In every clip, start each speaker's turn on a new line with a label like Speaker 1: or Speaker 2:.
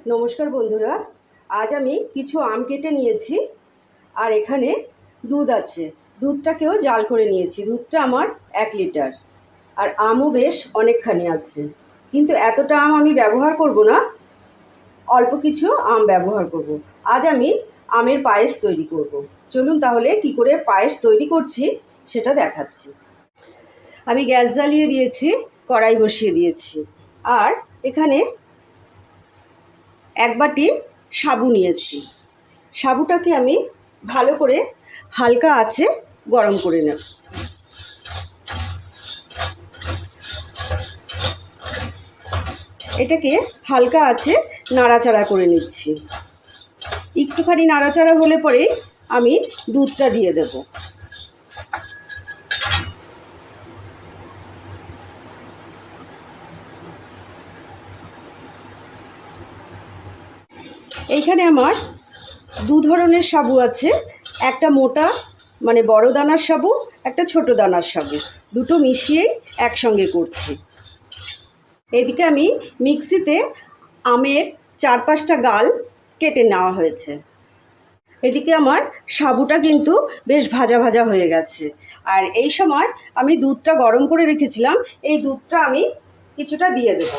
Speaker 1: নমস্কার বন্ধুরা, আজ আমি কিছু আম কেটে নিয়েছি আর এখানে দুধ আছে। দুধটাকেও জাল করে নিয়েছি। দুধটা আমার 1 লিটার আর আমও বেশ অনেকখানি আছে, কিন্তু এতটা আম আমি ব্যবহার করব না, অল্প কিছু আম ব্যবহার করব। আজ আমি আমের পায়েস তৈরি করব। চলুন তাহলে কি করে পায়েস তৈরি করছি সেটা দেখাচ্ছি। আমি গ্যাস জ্বালিয়ে দিয়েছি, কড়াই বসিয়ে দিয়েছি আর এখানে 1 বাটি সাবু নিয়েছি। সাবুটাকে আমি ভালো করে হালকা আঁচে গরম করে নেব। এটাকে হালকা আঁচে নাড়াচাড়া করে নিচ্ছি। একটুখানি নাড়াচাড়া হলে পরে আমি দুধটা দিয়ে দেব। এইখানে আমার 2 ধরনের সাবু আছে, একটা মোটা মানে বড় দানার সাবু, একটা ছোট দানার সাবু, দুটো মিশিয়েই একসঙ্গে করছি। এদিকে আমি মিক্সিতে আমের 4-5টা গাল কেটে নেওয়া হয়েছে। এদিকে আমার সাবুটা কিন্তু বেশ ভাজা ভাজা হয়ে গেছে। আর এই সময় আমি দুধটা গরম করে রেখেছিলাম, এই দুধটা আমি কিছুটা দিয়ে দেব।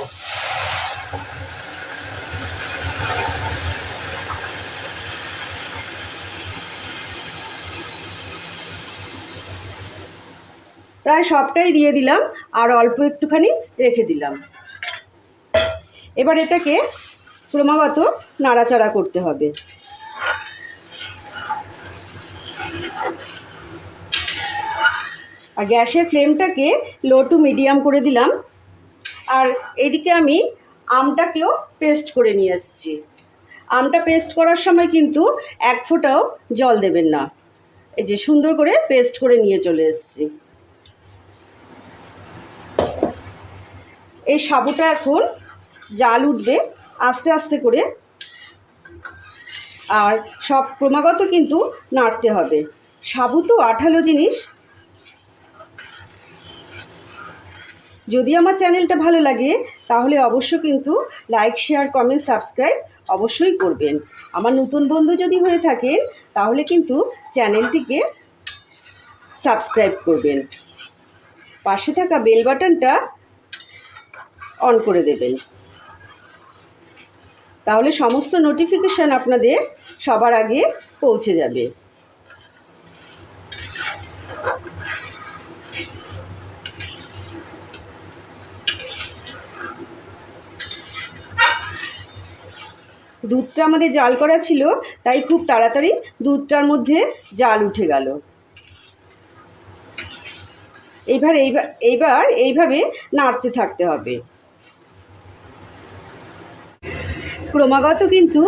Speaker 1: প্রায় সবটাই দিয়ে দিলাম আর অল্প একটুখানি রেখে দিলাম। এবার এটাকে ক্রমাগত নাড়াচাড়া করতে হবে। আর গ্যাসের ফ্লেমটাকে লো টু মিডিয়াম করে দিলাম। আর এদিকে আমি আমটাকেও পেস্ট করে নিয়ে এসেছি। আমটা পেস্ট করার সময় কিন্তু 1 ফোঁটাও জল দেবেন না। এই যে সুন্দর করে পেস্ট করে নিয়ে চলে এসেছি। এই সাবুটা এখন জাল উঠবে আস্তে আস্তে করে, আর সব ক্রমাগত কিন্তু নাড়তে হবে। সাবু তো আঠালো জিনিস। যদি আমার চ্যানেলটা ভালো লাগে তাহলে অবশ্য কিন্তু লাইক, শেয়ার, কমেন্ট, সাবস্ক্রাইব অবশ্যই করবেন। আমার নতুন বন্ধু যদি হয়ে থাকেন তাহলে কিন্তু চ্যানেলটিকে সাবস্ক্রাইব করবেন। পাশে থাকা বেল বাটনটা অন করে দেবেন, তাহলে সমস্ত নোটিফিকেশান আপনাদের সবার আগে পৌঁছে যাবে। দুধটা আমাদের জাল করা ছিল, তাই খুব তাড়াতাড়ি দুধটার মধ্যে জাল উঠে গেল। এইবার এইভাবে নাড়তে থাকতে হবে। ক্রমাগত কিন্তু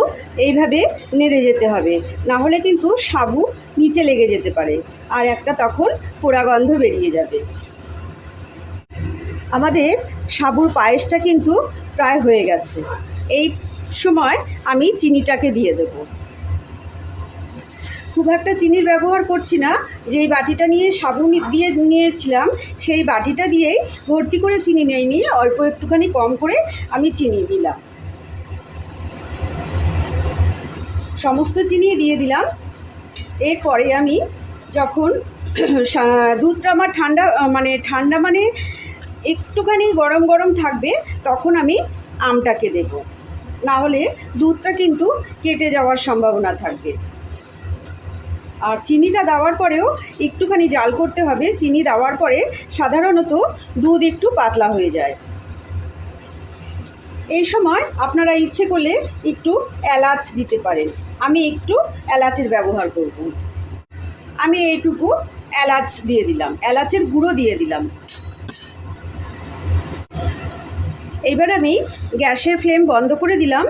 Speaker 1: এইভাবে নেড়ে যেতে হবে, না হলে কিন্তু সাবু নিচে লেগে যেতে পারে আর একটা তখন পোড়া গন্ধ বেরিয়ে যাবে। আমাদের সাবুর পায়েসটা কিন্তু প্রায় হয়ে গেছে। এই সময় আমি চিনিটাকে দিয়ে দেব। খুব একটা চিনির ব্যবহার করছি না, যেই বাটিটা নিয়ে সাবু দিয়ে নিয়েছিলাম সেই বাটিটা দিয়েই ভর্তি করে চিনি নেইনি, অল্প একটুখানি কম করে আমি চিনি দিলাম। সমস্ত চিনি দিয়ে দিলাম। এরপরে আমি যখন দুধটা আমার ঠান্ডা মানে একটুখানি গরম গরম থাকবে তখন আমি আমটাকে দেব, না হলে দুধটা কিন্তু কেটে যাওয়ার সম্ভাবনা থাকবে। আর চিনিটা দেওয়ার পরেও একটুখানি জাল করতে হবে। চিনি দেওয়ার পরে সাধারণত দুধ একটু পাতলা হয়ে যায়। এই সময় আপনারা ইচ্ছে করলে একটু এলাচ দিতে পারেন। আমি একটু এলাচের ব্যবহার করব। আমি এইটুকু এলাচ দিয়ে দিলাম, এলাচের গুঁড়ো দিয়ে দিলাম। এইবার আমি গ্যাসের ফ্লেম বন্ধ করে দিলাম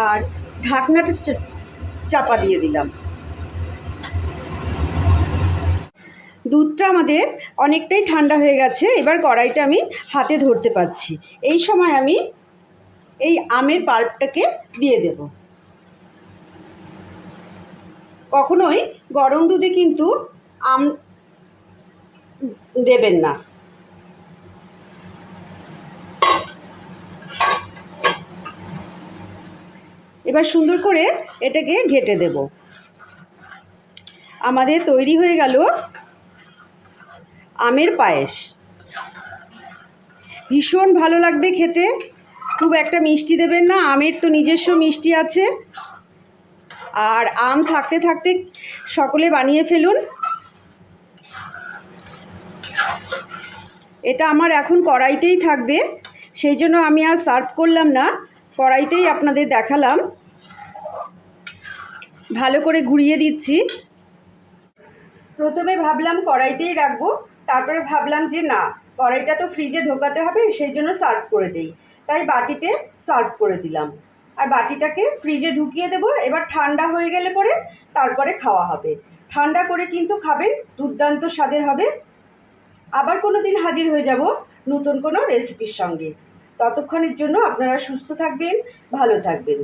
Speaker 1: আর ঢাকনাটা চাপা দিয়ে দিলাম। দুধটা আমাদের অনেকটাই ঠান্ডা হয়ে গেছে। এবার কড়াইটা আমি হাতে ধরতে পারছি। এই সময় আমি এই আমের পাল্পটাকে দিয়ে দেব। কখনোই গরম দুধে কিন্তু আম দেবেন না। এবার সুন্দর করে এটাকে ঘেঁটে দেব। আমাদের তৈরি হয়ে গেল আমের পায়েস। ভীষণ ভালো লাগবে খেতে, খুব একটা মিষ্টি দেবেন না, আমের তো নিজস্ব মিষ্টি আছে। আর আম থাকতে থাকতে সকলে বানিয়ে ফেলুন। এটা আমার এখন কড়াইতেই থাকবে, সেই জন্য আমি আর সার্ভ করলাম না, কড়াইতেই আপনাদের দেখালাম। ভালো করে ঘুরিয়ে দিচ্ছি। প্রথমে ভাবলাম কড়াইতেই রাখবো, তারপরে ভাবলাম যে না, কড়াইটা তো ফ্রিজে ঢোকাতে হবে, সেই জন্য সার্ভ করে দেই, তাই বাটিতে সার্ভ করে দিলাম। আর বাটিটাকে ফ্রিজে ঢুকিয়ে দেবো। এবার ঠান্ডা হয়ে গেলে পরে তারপরে খাওয়া হবে। ঠান্ডা করে কিন্তু খাবেন, দুর্দান্ত স্বাদের হবে। আবার কোনো দিন হাজির হয়ে যাব নতুন কোনো রেসিপির সঙ্গে। ততক্ষণের জন্য আপনারা সুস্থ থাকবেন, ভালো থাকবেন।